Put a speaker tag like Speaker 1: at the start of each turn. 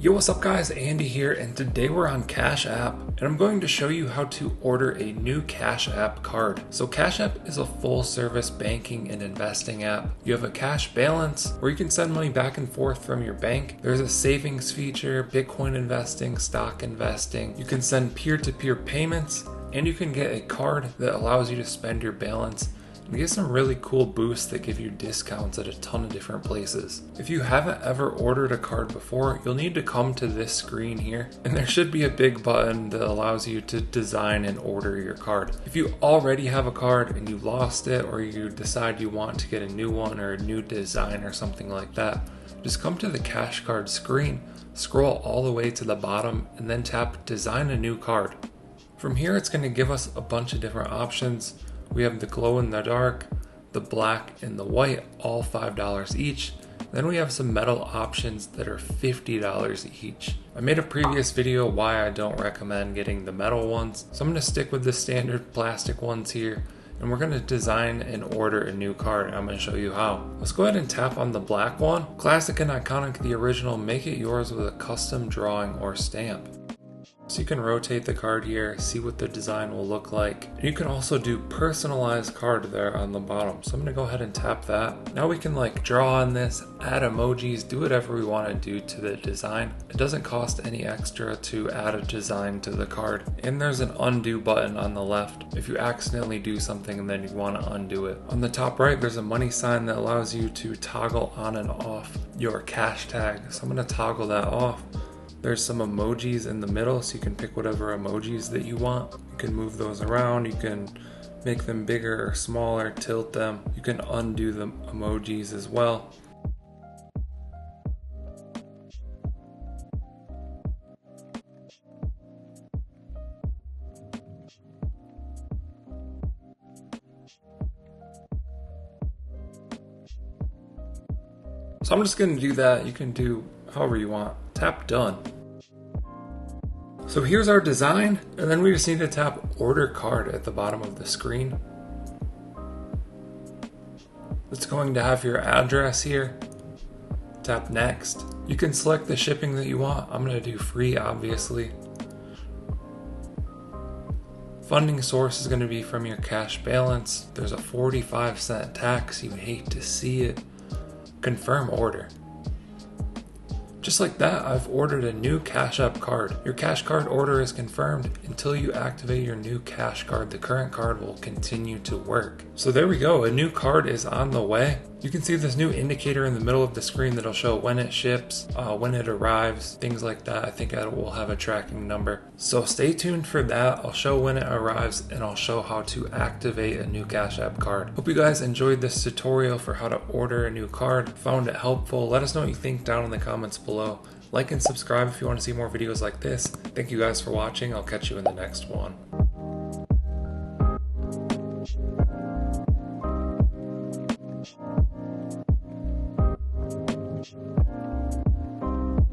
Speaker 1: Yo, what's up guys, Andy here, and today we're on Cash App, and I'm going to show you how to order a new Cash App card. So Cash App is a full service banking and investing app. You have a cash balance where you can send money back and forth from your bank. There's a savings feature, Bitcoin investing, stock investing. You can send peer-to-peer payments, and you can get a card that allows you to spend your balance and get some really cool boosts that give you discounts at a ton of different places. If you haven't ever ordered a card before, you'll need to come to this screen here, and there should be a big button that allows you to design and order your card. If you already have a card and you lost it, or you decide you want to get a new one or a new design or something like that, just come to the Cash Card screen, scroll all the way to the bottom, and then tap Design a New Card. From here, it's going to give us a bunch of different options. We have the glow in the dark, the black, and the white, all $5 each. Then we have some metal options that are $50 each. I made a previous video why I don't recommend getting the metal ones, so I'm going to stick with the standard plastic ones here, and we're going to design and order a new card. I'm going to show you how. Let's go ahead and tap on the black one. Classic and iconic, the original, make it yours with a custom drawing or stamp. So you can rotate the card here, see what the design will look like. And you can also do personalized card there on the bottom. So I'm gonna go ahead and tap that. Now we can draw on this, add emojis, do whatever we wanna do to the design. It doesn't cost any extra to add a design to the card. And there's an undo button on the left if you accidentally do something and then you wanna undo it. On the top right, there's a money sign that allows you to toggle on and off your cash tag. So I'm gonna toggle that off. There's some emojis in the middle, so you can pick whatever emojis that you want. You can move those around, you can make them bigger or smaller, tilt them. You can undo the emojis as well. So I'm just going to do that. You can do however you want. Tap done. So here's our design, and then we just need to tap order card at the bottom of the screen. It's going to have your address here. Tap next. You can select the shipping that you want. I'm going to do free, obviously. Funding source is going to be from your cash balance. There's a 45-cent tax. You hate to see it. Confirm order. Just like that, I've ordered a new Cash App card. Your Cash Card order is confirmed. Until you activate your new Cash Card, the current card will continue to work. So there we go, a new card is on the way. You can see this new indicator in the middle of the screen that'll show when it ships, when it arrives, things like that. I think it will have a tracking number. So stay tuned for that. I'll show when it arrives, and I'll show how to activate a new Cash App card. Hope you guys enjoyed this tutorial for how to order a new card. Found it helpful. Let us know what you think down in the comments below. Like and subscribe if you want to see more videos like this. Thank you guys for watching. I'll catch you in the next one.